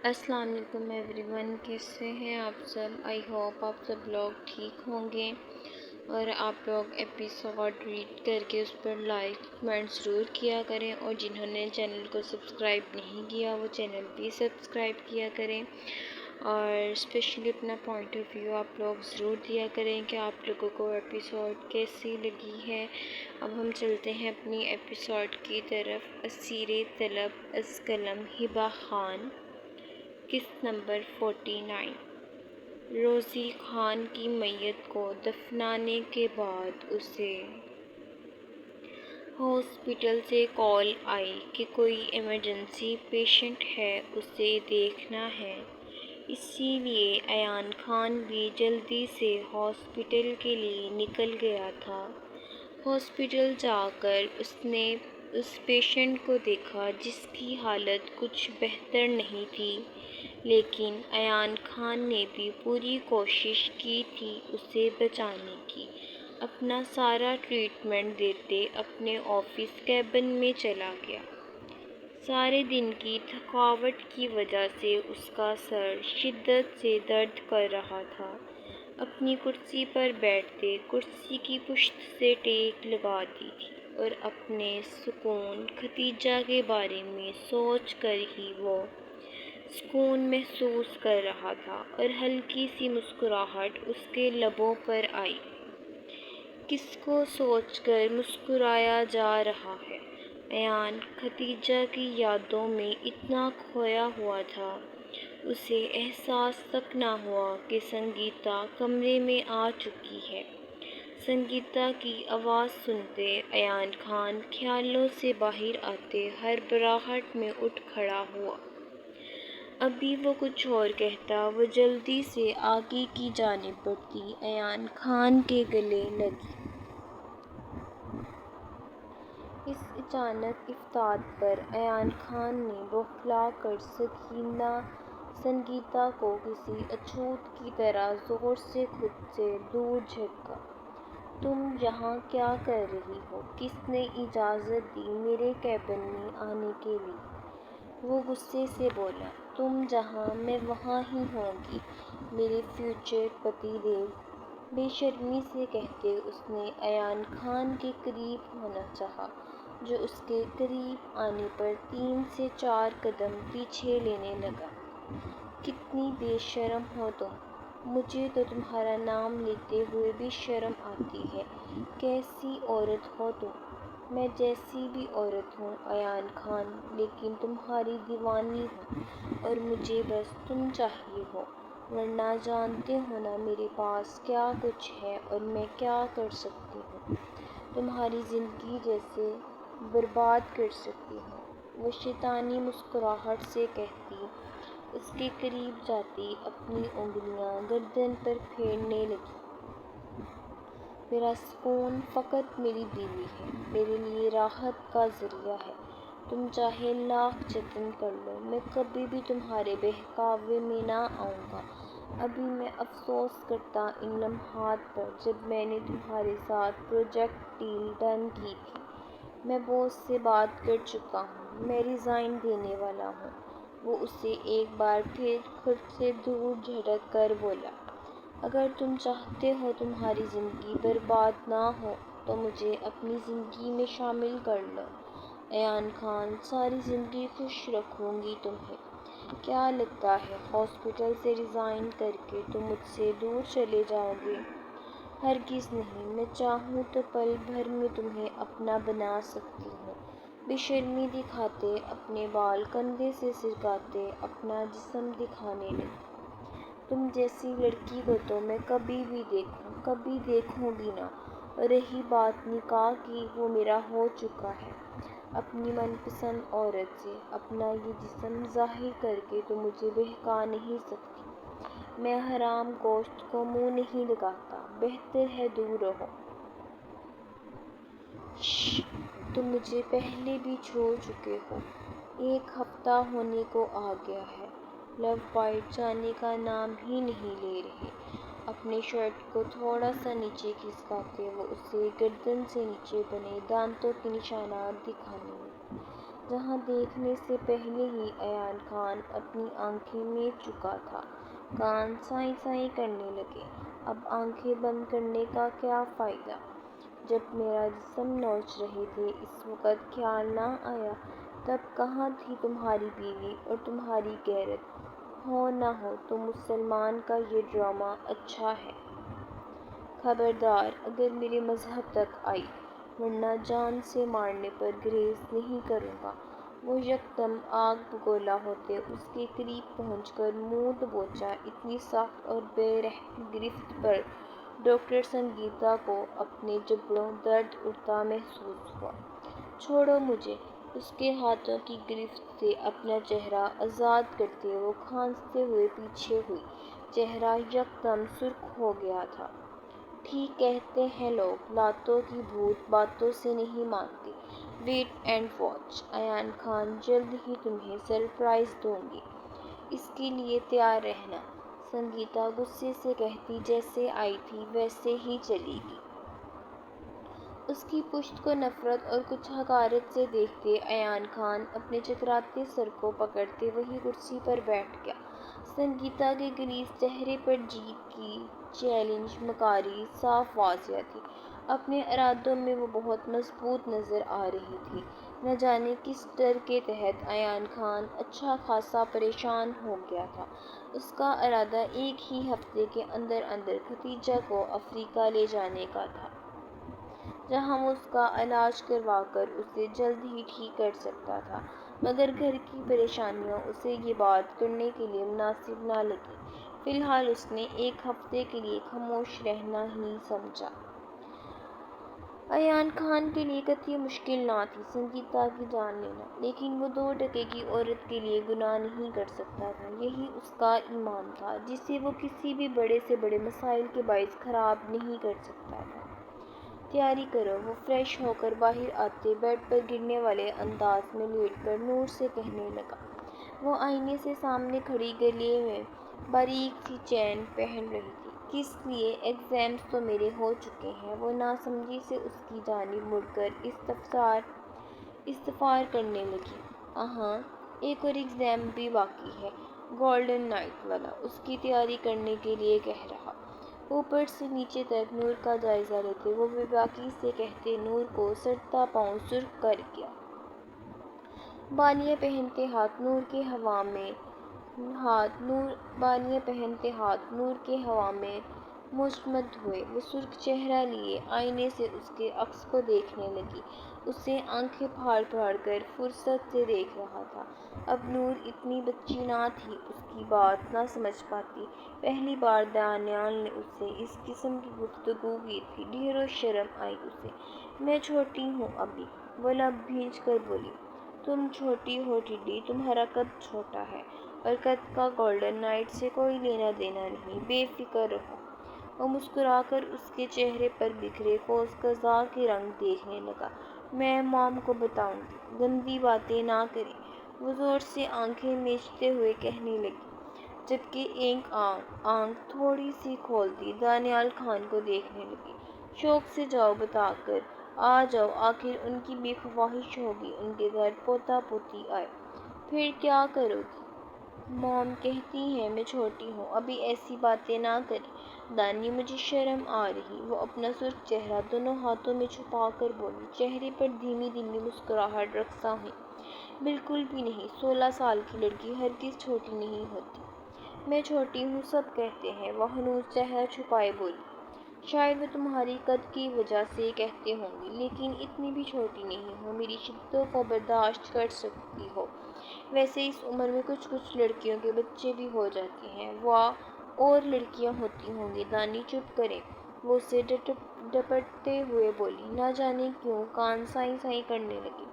السلام علیکم every one, کیسے ہیں آپ سب؟ آئی ہوپ آپ سب لوگ ٹھیک ہوں گے اور آپ لوگ ایپیسوڈ ریڈ کر کے اس پر لائک کمنٹ ضرور کیا کریں، اور جنہوں نے چینل کو سبسکرائب نہیں کیا وہ چینل بھی سبسکرائب کیا کریں، اور اسپیشلی اپنا پوائنٹ آف ویو آپ لوگ ضرور دیا کریں کہ آپ لوگوں کو ایپیسوڈ کیسی لگی ہے۔ اب ہم چلتے ہیں اپنی ایپیسوڈ کی طرف۔ اسیر طلب از قلم ہبہ خان، قسط نمبر 49۔ روزی خان کی میت کو دفنانے کے بعد اسے ہاسپٹل سے کال آئی کہ کوئی ایمرجنسی پیشنٹ ہے، اسے دیکھنا ہے۔ اسی لیے ایان خان بھی جلدی سے ہاسپٹل کے لیے نکل گیا تھا۔ ہاسپٹل جا کر اس نے اس پیشنٹ کو دیکھا جس کی حالت کچھ بہتر نہیں تھی، لیکن ایان خان نے بھی پوری کوشش کی تھی اسے بچانے کی۔ اپنا سارا ٹریٹمنٹ دیتے اپنے آفس کیبن میں چلا گیا۔ سارے دن کی تھکاوٹ کی وجہ سے اس کا سر شدت سے درد کر رہا تھا۔ اپنی کرسی پر بیٹھتے کرسی کی پشت سے ٹیک لگا دی تھی، اور اپنے سکون ختیجہ کے بارے میں سوچ کر ہی وہ سکون محسوس کر رہا تھا، اور ہلکی سی مسکراہٹ اس کے لبوں پر آئی۔ کس کو سوچ کر مسکرایا جا رہا ہے؟ ایان ختیجہ کی یادوں میں اتنا کھویا ہوا تھا، اسے احساس تک نہ ہوا کہ سنگیتا کمرے میں آ چکی ہے۔ سنگیتا کی آواز سنتے ایان خان خیالوں سے باہر آتے ہڑبڑاہٹ میں اٹھ کھڑا ہوا۔ ابھی وہ کچھ اور کہتا، وہ جلدی سے آگے کی جانب بڑھتی ایان خان کے گلے لگی۔ اس اچانک افتاد پر ایان خان نے بوکھلا کر سنگیتا کو کسی اچھوت کی طرح زور سے خود سے دور جھٹکا۔ تم یہاں کیا کر رہی ہو؟ کس نے اجازت دی میرے کیبن میں آنے کے لیے؟ وہ غصے سے بولا۔ تم جہاں میں وہاں ہی ہوں گی، میرے فیوچر پتی دیو، بے شرمی سے کہتے اس نے ایان خان کے قریب ہونا چاہا، جو اس کے قریب آنے پر 3 سے 4 قدم پیچھے لینے لگا۔ کتنی بے شرم ہو تم! مجھے تو تمہارا نام لیتے ہوئے بھی شرم آتی ہے۔ کیسی عورت ہو تم؟ میں جیسی بھی عورت ہوں ایان خان، لیکن تمہاری دیوانی ہوں، اور مجھے بس تم چاہیے ہو، ورنہ جانتے ہو نا میرے پاس کیا کچھ ہے اور میں کیا کر سکتی ہوں، تمہاری زندگی جیسے برباد کر سکتی ہوں۔ وہ شیطانی مسکراہٹ سے کہتی، اس کے قریب جاتی اپنی انگلیاں گردن پر پھیرنے لگی۔ میرا سکون فقط میری بیوی ہے، میرے لیے راحت کا ذریعہ ہے۔ تم چاہے لاکھ جتن کر لو، میں کبھی بھی تمہارے بہکاوے میں نہ آؤں گا۔ ابھی میں افسوس کرتا ان لمحات پر جب میں نے تمہارے ساتھ پروجیکٹ ڈیل ڈن کی تھی۔ میں باس سے بات کر چکا ہوں، میں ریزائن دینے والا ہوں۔ وہ اسے ایک بار پھر خود سے دور جھٹک کر بولا۔ اگر تم چاہتے ہو تمہاری زندگی برباد نہ ہو تو مجھے اپنی زندگی میں شامل کر لو۔ ایان خان، ساری زندگی خوش رکھوں گی تمہیں۔ کیا لگتا ہے ہاسپٹل سے ریزائن کر کے تم مجھ سے دور چلے جاؤ گے؟ ہرگز نہیں، میں چاہوں تو پل بھر میں تمہیں اپنا بنا سکتی ہوں۔ بے شرمی دکھاتے اپنے بال کندھے سے سرکاتے اپنا جسم دکھانے لگی۔ تم جیسی لڑکی کو تو میں کبھی دیکھوں گی نہ، اور رہی بات نکاح کی، وہ میرا ہو چکا ہے۔ اپنی من پسند عورت سے اپنا یہ جسم ظاہر کر کے تم مجھے بہکا نہیں سکتی۔ میں حرام گوشت کو منہ نہیں لگاتا، بہتر ہے دور رہو۔ شش! تم مجھے پہلے بھی چھوڑ چکے ہو۔ 1 ہفتہ ہونے کو آ گیا ہے۔ لو بائٹ جانے کا نام ہی نہیں لے رہے۔ اپنے شرٹ کو تھوڑا سا نیچے کھسکاتے وہ اسے گردن سے نیچے بنے دانتوں کے نشانات دکھانے لگی۔ جہاں دیکھنے سے پہلے ہی ایان خان اپنی آنکھیں میچ چکا تھا۔ کان سائیں سائیں کرنے لگے۔ اب آنکھیں بند کرنے کا کیا فائدہ؟ جب میرا جسم نوچ رہے تھے اس وقت خیال نہ آیا؟ تب کہاں تھی تمہاری بیوی اور تمہاری غیرت؟ ہو نہ ہو تو مسلمان کا یہ ڈرامہ اچھا ہے۔ خبردار اگر میرے مذہب تک آئی، ورنہ جان سے مارنے پر گریز نہیں کروں گا۔ وہ یکدم آگ بگولا ہوتے اس کے قریب پہنچ کر منہ دبوچا۔ اتنی سخت اور بے رحم گرفت پر ڈاکٹر سنگیتا کو اپنے جبڑوں درد اٹھتا محسوس ہوا۔ چھوڑو مجھے، اس کے ہاتھوں کی گرفت سے اپنا چہرہ آزاد کرتے وہ کھانستے ہوئے پیچھے ہوئی۔ چہرہ یکدم سرخ ہو گیا تھا۔ ٹھیک کہتے ہیں لوگ، لاتوں کی بھوت باتوں سے نہیں مانتی۔ Wait and watch, Ayaan Khan جلد ہی تمہیں سرپرائز دوں گی، اس کے لیے تیار رہنا۔ سنگیتا غصے سے کہتی جیسے آئی تھی ویسے ہی چلی گئی۔ اس کی پشت کو نفرت اور کچھ حقارت سے دیکھتے ایان خان اپنے چکراتے سر کو پکڑتے وہی کرسی پر بیٹھ گیا۔ سنگیتا کے غلیظ چہرے پر جیت کی چیلنج مکاری صاف واضح تھی۔ اپنے ارادوں میں وہ بہت مضبوط نظر آ رہی تھی۔ نہ جانے کس ڈر کے تحت ایان خان اچھا خاصا پریشان ہو گیا تھا۔ اس کا ارادہ ایک ہی ہفتے کے اندر اندر ختیجہ کو افریقہ لے جانے کا تھا، جہاں وہ اس کا علاج کروا کر اسے جلد ہی ٹھیک کر سکتا تھا، مگر گھر کی پریشانیاں اسے یہ بات کرنے کے لیے مناسب نہ لگیں۔ فی الحال اس نے ایک ہفتے کے لیے خاموش رہنا ہی سمجھا۔ ایان خان کے لیے قطعی مشکل نہ تھی سنگیتا کی جان لینا، لیکن وہ 2 ٹکے کی عورت کے لیے گناہ نہیں کر سکتا تھا۔ یہی اس کا ایمان تھا جسے وہ کسی بھی بڑے سے بڑے مسائل کے باعث خراب نہیں کر سکتا تھا۔ تیاری کرو، وہ فریش ہو کر باہر آتے بیڈ پر گرنے والے انداز میں لیٹ کر نور سے کہنے لگا۔ وہ آئینے سے سامنے کھڑی گلے میں باریک سی چین پہن رہی تھی۔ کس لیے؟ ایگزامز تو میرے ہو چکے ہیں۔ وہ ناسمجھی سے اس کی جانب مڑ کر استفسار کرنے لگی۔ ہاں، ایک اور ایگزام بھی باقی ہے، گولڈن نائٹ والا، اس کی تیاری کرنے کے لیے کہہ رہا۔ اوپر سے نیچے تک نور کا جائزہ لیتے وہ بے باکی سے کہتے نور کو سڑتا پاؤں سرخ کر گیا۔ بالیاں پہنتے ہاتھ نور کے ہوا میں مجمد ہوئے۔ وہ سرخ چہرہ لیے آئینے سے اس کے عکس کو دیکھنے لگی، اسے آنکھیں پھاڑ پھاڑ کر فرصت سے دیکھ رہا تھا۔ اب نور اتنی بچی نہ تھی، اس کی بات نہ سمجھ پاتی۔ پہلی بار دانیال نے اس سے اس قسم کی گفتگو کی تھی، ڈھیروں شرم آئی اسے۔ میں چھوٹی ہوں ابھی، وہ لب بھینچ کر بولی۔ تم چھوٹی ہو ٹڈی، تمہارا قد چھوٹا ہے، اور قد کا گولڈن نائٹ سے کوئی لینا دینا نہیں، بے فکر رہو۔ وہ مسکرا کر اس کے چہرے پر بکھرے قوس قزح کے رنگ دیکھنے لگا۔ میں مام کو بتاؤں گی، گندی باتیں نہ کریں، وہ زور سے آنکھیں میچتے ہوئے کہنے لگی، جبکہ ایک آنکھ تھوڑی سی کھولتی دانیال خان کو دیکھنے لگی۔ شوق سے جاؤ بتا کر آ جاؤ، آخر ان کی بھی خواہش ہوگی ان کے گھر پوتا پوتی آئے۔ پھر کیا کرو گی؟ مام کہتی ہیں میں چھوٹی ہوں، ابھی ایسی باتیں نہ کریں۔ دانی، مجھے شرم آ رہی، وہ اپنا سرخ چہرہ دونوں ہاتھوں میں چھپا کر بولی، چہرے پر دھیمی دھیمی مسکراہٹ رقصاں ہوئی۔ بالکل بھی نہیں، 16 سال کی لڑکی ہرگز چھوٹی نہیں ہوتی۔ میں چھوٹی ہوں سب کہتے ہیں، وہ ہنوز چہرہ چھپائے بولی۔ شاید وہ تمہاری قد کی وجہ سے کہتے ہوں گے، لیکن اتنی بھی چھوٹی نہیں ہو، میری شدتوں کو برداشت کر سکتی ہو۔ ویسے اس عمر میں کچھ لڑکیوں کے بچے بھی ہو جاتے ہیں، واہ اور لڑکیاں ہوتی ہوں گی۔ دانی چپ کریں، وہ اسے ڈپٹتے ہوئے بولی۔ نہ جانے کیوں کان سائیں سائیں کرنے لگے۔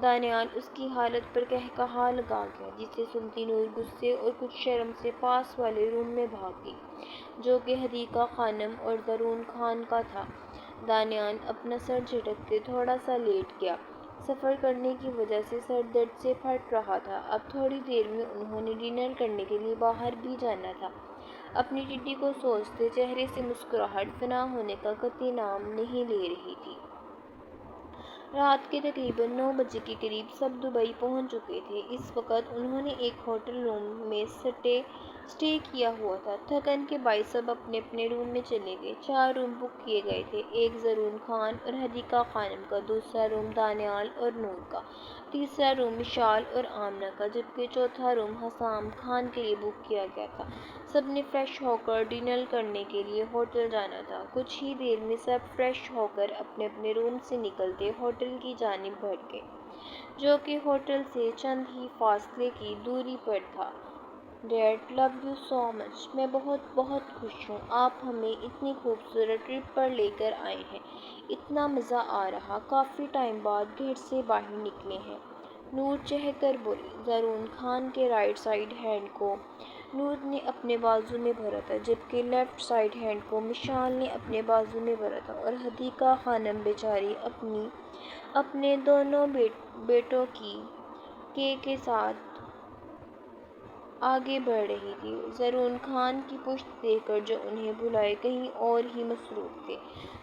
دانیال اس کی حالت پر قہقہا لگا گیا، جسے سنتی نور غصے اور کچھ شرم سے پاس والے روم میں بھاگ گئی، جو کہ حدیقہ خانم اور درون خان کا تھا۔ دانیال اپنا سر جھٹکتے تھوڑا سا لیٹ گیا، سفر کرنے کی وجہ سے سر درد سے پھٹ رہا تھا۔ اب تھوڑی دیر میں انہوں نے ڈنر کرنے کے لیے باہر بھی جانا تھا۔ اپنی ٹڈی کو سوچتے چہرے سے مسکراہٹ فنا ہونے کا قطعی نام نہیں لے رہی تھی۔ رات کے تقریباً 9 بجے کے قریب سب دبئی پہنچ چکے تھے۔ اس وقت انہوں نے ایک ہوٹل روم میں اسٹے کیا ہوا تھا۔ تھکن کے باعث سب اپنے اپنے روم میں چلے گئے۔ 4 روم بک کیے گئے تھے، ایک زرون خان اور حدیقہ خانم کا، دوسرا روم دانیال اور نور کا، تیسرا روم مشال اور آمنہ کا، جبکہ چوتھا روم حسام خان کے لیے بک کیا گیا تھا۔ سب نے فریش ہو کر ڈنر کرنے کے لیے ہوٹل جانا تھا۔ کچھ ہی دیر میں سب فریش ہو کر اپنے اپنے روم سے نکلتے ہوٹل کی جانب بڑھ گئے، جو کہ ہوٹل سے چند ہی فاصلے کی دوری پر تھا۔ ڈیڈ لو یو سو مچ۔ میں بہت بہت خوش ہوں آپ ہمیں اتنی خوبصورت ٹرپ پر لے کر آئے ہیں، اتنا مزہ آ رہا، کافی ٹائم بعد گھر سے باہر نکلے ہیں، نور چہک کر بولی۔ زرون خان کے رائٹ سائڈ ہینڈ کو نور نے اپنے بازو میں بھرا تھا، جبکہ لیفٹ سائڈ ہینڈ کو مشال نے اپنے بازو میں بھرا تھا، اور حدیقہ خانم بیچاری اپنے دونوں بیٹوں کے ساتھ آگے بڑھ رہی تھی۔ زرون خان کی پشت دیکھ کر جو انہیں بلائے کہیں اور ہی مصروف تھے۔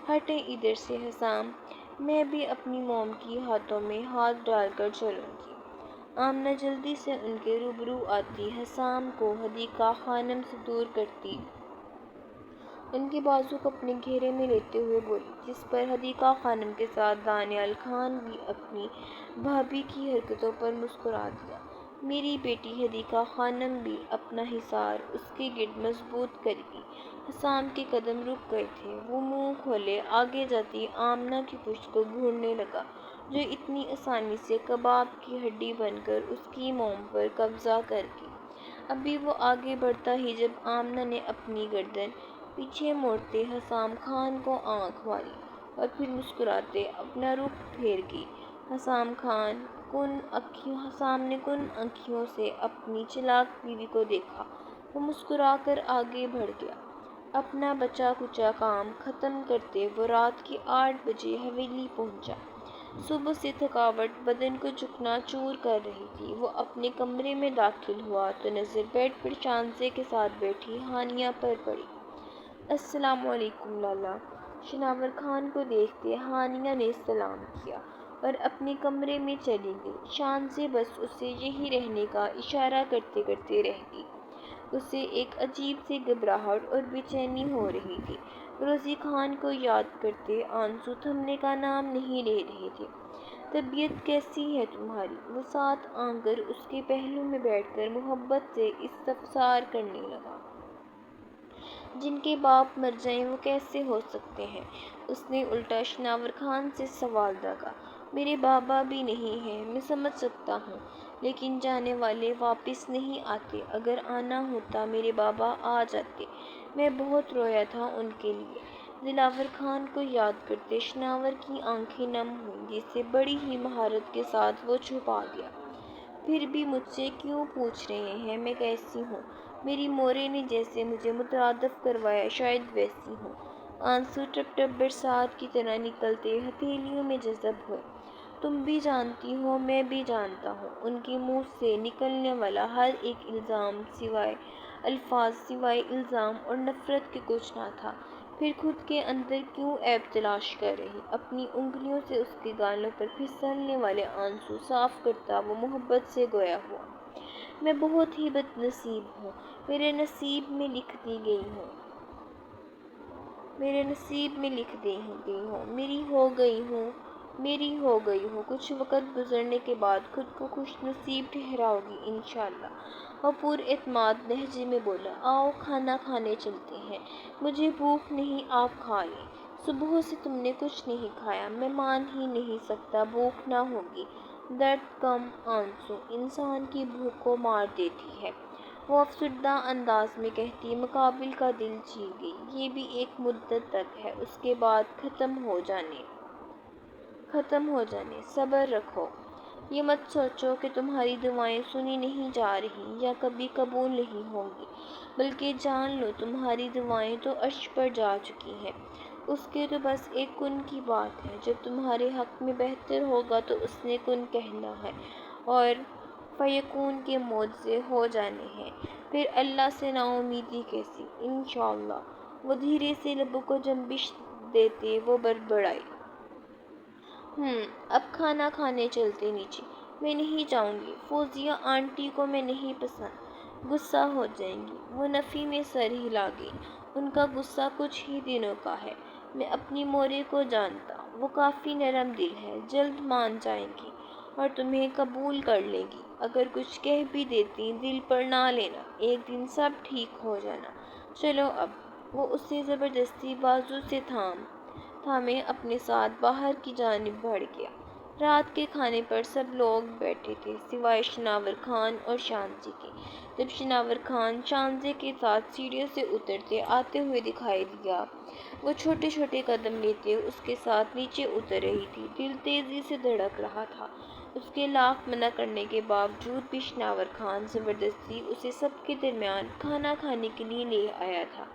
ہٹیں ادھر سے حسام، میں بھی اپنی موم کی ہاتھوں میں ہاتھ ڈال کر چلوں گی۔ آمنہ جلدی سے ان کے روبرو آتی، حسام کو حدیقہ خانم سے دور کرتی، ان کے بازو کو اپنے گھیرے میں لیتے ہوئے بولی، جس پر حدیقہ خانم کے ساتھ دانیال خان بھی اپنی بھابھی کی حرکتوں پر مسکرا دیا۔ میری بیٹی حدیقہ خانم بھی اپنا حصار اس کے گرد مضبوط کرے گی۔ حسام کے قدم رک گئے تھے، وہ منہ کھولے آگے جاتی آمنہ کی پشت کو گھورنے لگا، جو اتنی آسانی سے کباب کی ہڈی بن کر اس کی موم پر قبضہ کر گئی۔ ابھی وہ آگے بڑھتا ہی جب آمنہ نے اپنی گردن پیچھے موڑتے حسام خان کو آنکھ ماری اور پھر مسکراتے اپنا رخ پھیر گئی۔ حسام نے کن آنکھوں سے اپنی چالاک بیوی کو دیکھا، وہ مسکرا کر آگے بڑھ گیا۔ اپنا بچا کچا کام ختم کرتے وہ رات کے 8 بجے حویلی پہنچا۔ صبح سے تھکاوٹ بدن کو چکنا چور کر رہی تھی۔ وہ اپنے کمرے میں داخل ہوا تو نظر بیڈ پر شانزے کے ساتھ بیٹھی ہانیہ پر پڑی۔ السلام علیکم لالا۔ شناور خان کو دیکھتے ہانیہ نے سلام کیا اور اپنے کمرے میں چلی گئی۔ شانزے بس اسے یہیں رہنے کا اشارہ کرتے کرتے رہ گئی۔ اسے ایک عجیب سی گھبراہٹ اور بے چینی ہو رہی تھی۔ روزی خان کو یاد کرتے آنسو تھمنے کا نام نہیں لے رہے تھے۔ طبیعت کیسی ہے تمہاری؟ وہ ساتھ آ کر اس کے پہلو میں بیٹھ کر محبت سے استفسار کرنے لگا۔ جن کے باپ مر جائیں وہ کیسے ہو سکتے ہیں؟ اس نے الٹا شناور خان سے سوال داغا۔ میرے بابا بھی نہیں ہیں، میں سمجھ سکتا ہوں، لیکن جانے والے واپس نہیں آتے۔ اگر آنا ہوتا میرے بابا آ جاتے۔ میں بہت رویا تھا ان کے لیے۔ دلاور خان کو یاد کرتے شناور کی آنکھیں نم ہوئیں، جسے بڑی ہی مہارت کے ساتھ وہ چھپا گیا۔ پھر بھی مجھ سے کیوں پوچھ رہے ہیں میں کیسی ہوں؟ میری مورے نے جیسے مجھے مترادف کروایا شاید ویسی ہوں۔ آنسو ٹپ ٹپ برسات کی طرح نکلتے ہتھیلیوں میں جذب ہوئے۔ تم بھی جانتی ہو، میں بھی جانتا ہوں، ان کے منہ سے نکلنے والا ہر ایک الفاظ سوائے الزام اور نفرت کے کچھ نہ تھا۔ پھر خود کے اندر کیوں عیب تلاش کر رہی؟ اپنی انگلیوں سے اس کے گالوں پر پھسلنے والے آنسو صاف کرتا وہ محبت سے گویا ہوا۔ میں بہت ہی بد نصیب ہوں، میرے نصیب میں لکھ دی گئی ہوں، میری ہو گئی ہوں۔ کچھ وقت گزرنے کے بعد خود کو خوش نصیب ٹھہراؤ گی انشاءاللہ۔ وہ پر اعتماد لہجے میں بولا۔ آؤ کھانا کھانے چلتے ہیں، مجھے بھوک نہیں، آپ کھا لیں۔ صبح سے تم نے کچھ نہیں کھایا، میں مان ہی نہیں سکتا بھوک نہ ہوگی۔ درد کم آنسو انسان کی بھوک کو مار دیتی ہے، وہ افسردہ انداز میں کہتی مقابل کا دل چیر گئی۔ یہ بھی ایک مدت تک ہے، اس کے بعد ختم ہو جانے۔ صبر رکھو۔ یہ مت سوچو کہ تمہاری دعائیں سنی نہیں جا رہی یا کبھی قبول نہیں ہوں گی، بلکہ جان لو تمہاری دعائیں تو عرش پر جا چکی ہیں۔ اس کے تو بس ایک کن کی بات ہے، جب تمہارے حق میں بہتر ہوگا تو اس نے کن کہنا ہے اور فیکون کے معجزے ہو جانے ہیں۔ پھر اللہ سے نا امیدی کیسی؟ انشاءاللہ۔ وہ دھیرے سے لبوں کو جنبش دیتے وہ بڑبڑائی۔ اب کھانا کھانے چلتے نیچے۔ میں نہیں جاؤں گی، فوزیہ آنٹی کو میں نہیں پسند، غصہ ہو جائیں گی۔ وہ نفی میں سر ہلا گئی۔ ان کا غصہ کچھ ہی دنوں کا ہے۔ میں اپنی مورے کو جانتا، وہ کافی نرم دل ہے، جلد مان جائیں گی اور تمہیں قبول کر لیں گی۔ اگر کچھ کہہ بھی دیتی دل پر نہ لینا، ایک دن سب ٹھیک ہو جانا۔ چلو اب۔ وہ اسے زبردستی بازو سے تھامے اپنے ساتھ باہر کی جانب بڑھ گیا۔ رات کے کھانے پر سب لوگ بیٹھے تھے سوائے شناور خان اور شانزے کے۔ جب شناور خان شانزے کے ساتھ سیڑھیوں سے اترتے آتے ہوئے دکھائی دیا، وہ چھوٹے چھوٹے قدم لیتے اس کے ساتھ نیچے اتر رہی تھی۔ دل تیزی سے دھڑک رہا تھا۔ اس کے لاکھ منع کرنے کے باوجود بھی شناور خان زبردستی اسے سب کے درمیان کھانا کھانے کے لیے لے آیا تھا۔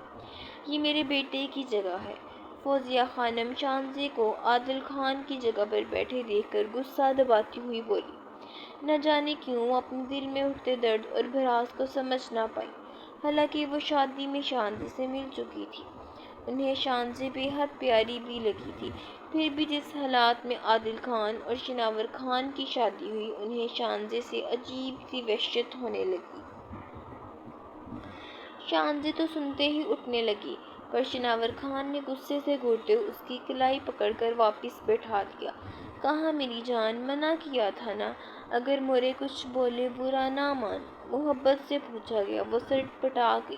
یہ میرے بیٹے کی جگہ ہے۔ فوزیہ خانم شانزے کو عادل خان کی جگہ پر بیٹھے دیکھ کر غصہ دباتی ہوئی بولی۔ نہ جانے کیوں وہ اپنے دل میں اٹھتے درد اور بھڑاس کو سمجھ نہ پائی۔ حالانکہ وہ شادی میں شانزے سے مل چکی تھی، انہیں شانزے بے حد پیاری بھی لگی تھی، پھر بھی جس حالات میں عادل خان اور شناور خان کی شادی ہوئی، انہیں شانزے سے عجیب سی وحشت ہونے لگی۔ شانزے تو سنتے ہی اٹھنے لگی، پر شناور خان نے غصے سے گھورتے اس کی کلائی پکڑ کر واپس بیٹھا دیا۔ کہاں میری جان، منع کیا تھا نا، اگر مورے کچھ بولے برا نہ مان، محبت سے پوچھا گیا۔ وہ سر پٹا گئی۔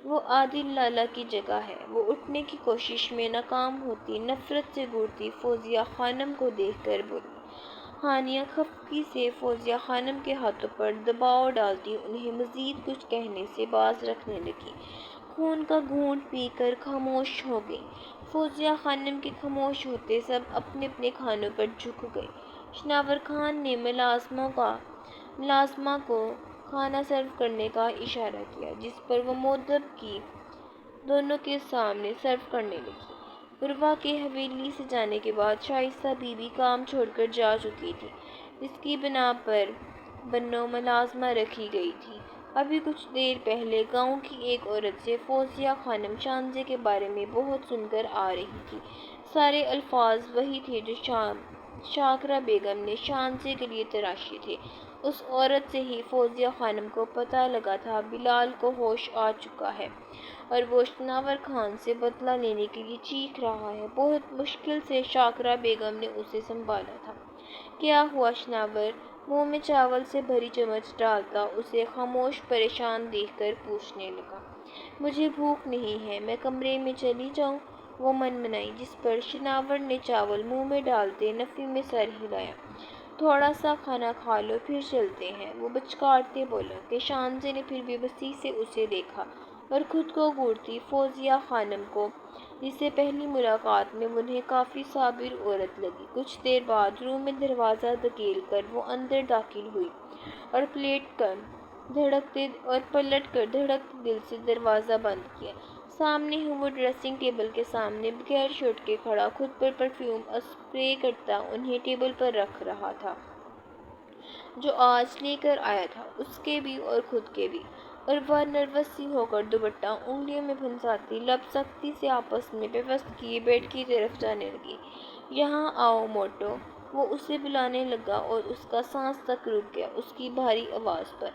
وہ عادل لالا کی جگہ ہے۔ وہ اٹھنے کی کوشش میں ناکام ہوتی نفرت سے گھورتی فوزیہ خانم کو دیکھ کر بولی۔ ہانیہ خفگی سے فوزیہ خانم کے ہاتھوں پر دباؤ ڈالتی انہیں مزید کچھ کہنے سے باز رکھنے لگی۔ خون کا گھونٹ پی کر خاموش ہو گئی۔ فوزیہ خانم کے خاموش ہوتے سب اپنے اپنے کھانوں پر جھک گئے۔ شناور خان نے ملازمہ کو کھانا سرو کرنے کا اشارہ کیا، جس پر وہ مؤدب کی دونوں کے سامنے سرو کرنے لگی۔ عروہ کے حویلی سے جانے کے بعد شائستہ بی بی کام چھوڑ کر جا چکی تھی، جس کی بنا پر بنو ملازمہ رکھی گئی تھی۔ ابھی کچھ دیر پہلے گاؤں کی ایک عورت سے فوزیہ خانم شانزے کے بارے میں بہت سن کر آ رہی تھی۔ سارے الفاظ وہی تھے جو شاکرہ بیگم نے شانزے کے لیے تراشے تھے۔ اس عورت سے ہی فوزیہ خانم کو پتہ لگا تھا بلال کو ہوش آ چکا ہے اور وہ شناور خان سے بدلہ لینے کے لیے چیخ رہا ہے۔ بہت مشکل سے شاکرہ بیگم نے اسے سنبھالا تھا۔ کیا ہوا شناور؟ منہ میں چاول سے بھری چمچ ڈالتا اسے خاموش پریشان دیکھ کر پوچھنے لگا۔ مجھے بھوک نہیں ہے، میں کمرے میں چلی جاؤں؟ وہ منمنائی، جس پر شناور نے چاول منہ میں ڈالتے نفی میں سر ہلایا۔ تھوڑا سا کھانا کھا لو پھر چلتے ہیں، وہ بچکارتے بولا کہ شانزے نے پھر بے بسی سے اسے دیکھا اور خود کو گھورتی فوزیہ خانم کو، جسے پہلی ملاقات میں انہیں کافی صابر عورت لگی۔ کچھ دیر بعد روم میں دروازہ دھکیل کر وہ اندر داخل ہوئی اور پلٹ کر دھڑکتے دل سے دروازہ بند کیا۔ سامنے ہی وہ ڈریسنگ ٹیبل کے سامنے بغیر شرٹ کے کھڑا خود پر پرفیوم اسپرے کرتا انہیں ٹیبل پر رکھ رہا تھا، جو آج لے کر آیا تھا، اس کے بھی اور خود کے بھی۔ عروہ نروس سی ہو کر دوپٹہ انگلیوں میں پھنساتی لب سختی سے آپس میں پیوست کیے بیڈ کی طرف جانے لگی۔ یہاں آؤ موٹو، وہ اسے بلانے لگا اور اس کا سانس تک رک گیا اس کی بھاری آواز پر۔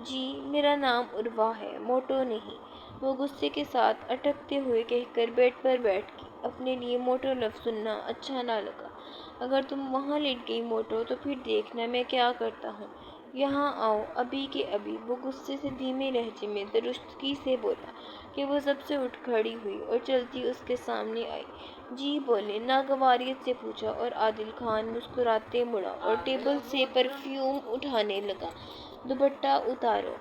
جی، میرا نام عروہ ہے، موٹو نہیں، وہ غصے کے ساتھ اٹکتے ہوئے کہہ کر بیڈ پر بیٹھ گئی۔ اپنے لیے موٹو لفظ سننا اچھا نہ لگا۔ اگر تم وہاں لیٹ گئی موٹو تو پھر دیکھنا میں کیا کرتا ہوں۔ یہاں آؤ ابھی کے ابھی، وہ غصے سے دھیمے لہجے میں درستگی سے بولا کہ وہ سب سے اٹھ کھڑی ہوئی اور چلتی اس کے سامنے آئی۔ جی بولیں، ناگواریت سے پوچھا اور عادل خان مسکراتے مڑا اور ٹیبل سے پرفیوم اٹھانے لگا۔ دوپٹہ اتارو۔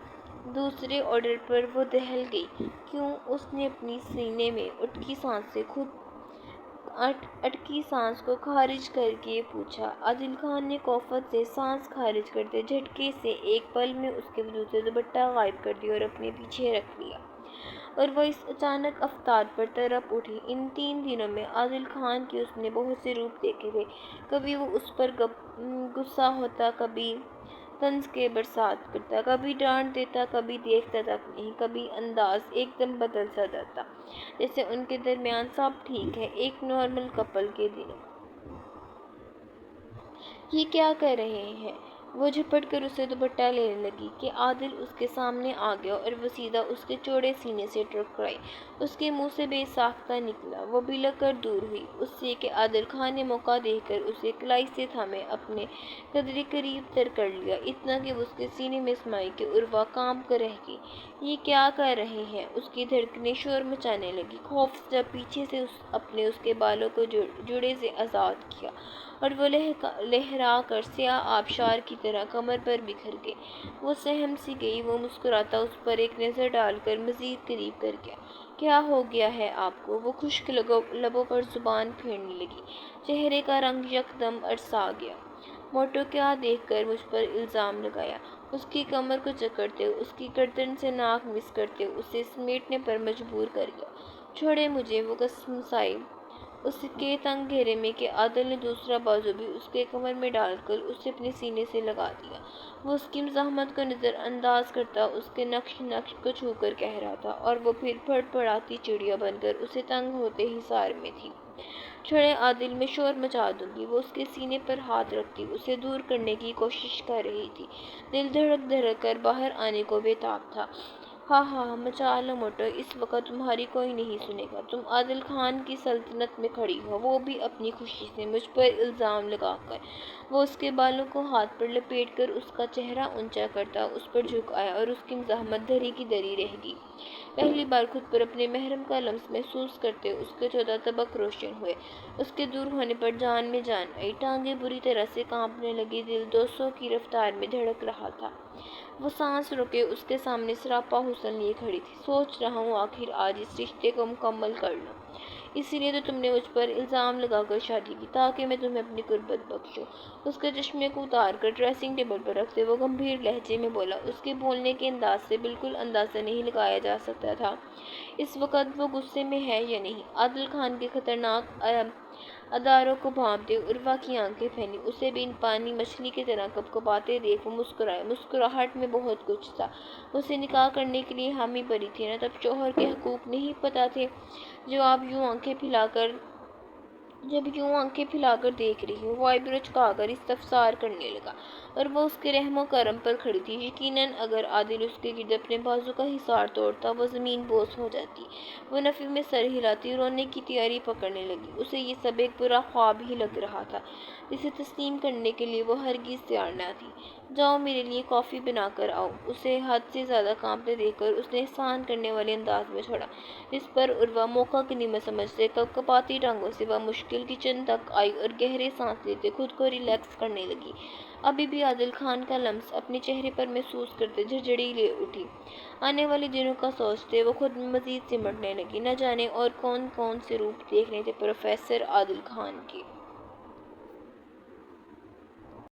دوسرے آرڈر پر وہ دہل گئی۔ کیوں؟ اس نے اپنی سینے میں اٹکی سانس کو خارج کر کے پوچھا۔ عادل خان نے کوفت سے سانس خارج کرتے جھٹکے سے ایک پل میں اس کے وجود سے دوپٹہ غائب کر دیا اور اپنے پیچھے رکھ لیا، اور وہ اس اچانک افتاد پر تڑپ اٹھی۔ ان 3 دنوں میں عادل خان کے اس نے بہت سے روپ دیکھے تھے۔ کبھی وہ اس پر غصہ ہوتا، کبھی طنز کے برسات کرتا، کبھی ڈانٹ دیتا، کبھی دیکھتا تک نہیں، کبھی انداز ایک دم بدل سا جاتا، جیسے ان کے درمیان سب ٹھیک ہے، ایک نارمل کپل کے دنوں۔ یہ کیا کر رہے ہیں؟ وہ جھپٹ کر اسے دوپٹہ لینے لگی کہ عادل اس کے سامنے آ گیا اور وہ سیدھا اس کے چوڑے سینے سے ٹکرائی۔ اس کے منہ سے بے ساختہ نکلا۔ وہ بلک کر دور ہوئی اس سے کہ عادل خان نے موقع دیکھ کر اسے کلائی سے تھامے اپنے قدرے قریب تر کر لیا، اتنا کہ وہ اس کے سینے میں سمائی کہ عروہ کانپ کر رہ گئی۔ یہ کیا کر رہے ہیں؟ اس کی دھڑکنیں شور مچانے لگی۔ خوف سے جب پیچھے سے اپنے اس کے بالوں کو جوڑے سے آزاد کیا اور وہ لہرا کر سیاہ آبشار کی طرح کمر پر بکھر گئے، وہ سہم سی گئی۔ وہ مسکراتا اس پر ایک نظر ڈال کر مزید قریب کر گیا۔ کیا ہو گیا ہے آپ کو؟ وہ خشک لبوں پر زبان پھیرنے لگی۔ چہرے کا رنگ یکدم ارسا گیا۔ موٹو کیا دیکھ کر مجھ پر الزام لگایا؟ اس کی کمر کو جکڑتے ہوئے، اس کی گردن سے ناک مس کرتے ہوئے اسے سمیٹنے پر مجبور کر گیا۔ چھوڑیں مجھے، وہ کسمسائی اس کے تنگ گھیرے میں کہ عادل نے دوسرا بازو بھی اس کے کمر میں ڈال کر اسے اپنے سینے سے لگا دیا۔ وہ اس کی مزاحمت کو نظر انداز کرتا اس کے نقش کو چھو کر کہہ رہا تھا، اور وہ پھر پھڑ پڑاتی چڑیا بن کر اسے تنگ ہوتے حصار میں تھی۔ چھوڑیں عادل، میں شور مچا دوں گی۔ وہ اس کے سینے پر ہاتھ رکھتی اسے دور کرنے کی کوشش کر رہی تھی۔ دل دھڑک دھڑک کر باہر آنے کو بے تاب تھا۔ ہاں ہاں مچا لو موٹو، اس وقت تمہاری کوئی نہیں سنے گا۔ تم عادل خان کی سلطنت میں کھڑی ہو، وہ بھی اپنی خوشی سے، مجھ پر الزام لگا کر۔ وہ اس کے بالوں کو ہاتھ پر لپیٹ کر اس کا چہرہ اونچا کرتا اس پر جھک آیا اور اس کی مزاحمت دھری کی دھری رہ گئی۔ پہلی بار خود پر اپنے محرم کا لمس محسوس کرتے اس کے 14 طبق روشن ہوئے۔ اس کے دور ہونے پر جان میں جان آئی۔ ٹانگیں بری طرح سے کانپنے لگی۔ دل 200 کی رفتار میں دھڑک رہا تھا۔ وہ سانس روکے اس کے سامنے سراپا حسن لیے کھڑی تھی۔ سوچ رہا ہوں آخر آج اس رشتے کو مکمل کر لوں۔ اسی لیے تو تم نے مجھ پر الزام لگا کر شادی کی، تاکہ میں تمہیں اپنی قربت بخشوں۔ اس کے چشمے کو اتار کر ڈریسنگ ٹیبل پر رکھتے وہ گمبھیر لہجے میں بولا۔ اس کے بولنے کے انداز سے بالکل اندازہ نہیں لگایا جا سکتا تھا اس وقت وہ غصے میں ہے یا نہیں۔ عادل خان کے خطرناک اداروں کو بھانپتے عروہ کی آنکھیں پھیلی۔ اسے بھی پانی مچھلی کی طرح کپکپاتے دیکھ وہ مسکرایا۔ مسکراہٹ میں بہت کچھ تھا۔ اسے نکاح کرنے کے لیے حامی بھری تھی نا؟ تب شوہر کے حقوق نہیں پتہ تھے جو آپ یوں آنکھیں پھیلا کر دیکھ رہی ہو؟ وہ آئیبرو جھکا کر استفسار کرنے لگا، اور وہ اس کے رحم و کرم پر کھڑی تھی۔ یقیناً اگر عادل اس کے گرد اپنے بازو کا حصار توڑتا وہ زمین بوس ہو جاتی۔ وہ نفی میں سر ہلاتی رونے کی تیاری پکڑنے لگی۔ اسے یہ سب ایک برا خواب ہی لگ رہا تھا جسے تسلیم کرنے کے لیے وہ ہرگز تیار نہ تھی۔ جاؤ میرے لیے کافی بنا کر آؤ۔ اسے حد سے زیادہ کانپتے دیکھ کر اس نے احسان کرنے والے انداز میں چھوڑا، جس پر عروہ موقع غنیمت سمجھتے کپکپاتی ٹانگوں سے بمشکل کچن تک آئی اور گہرے سانس لیتے خود کو ریلیکس کرنے لگی۔ ابھی بھی عادل خان کا لمس اپنے چہرے پر محسوس کرتے جھنجھڑی لے اٹھی۔ آنے والے دنوں کا سوچتے وہ خود میں مزید سمٹنے لگی۔ نہ جانے اور کون کون سے روپ دیکھنے تھے پروفیسر عادل خان کے۔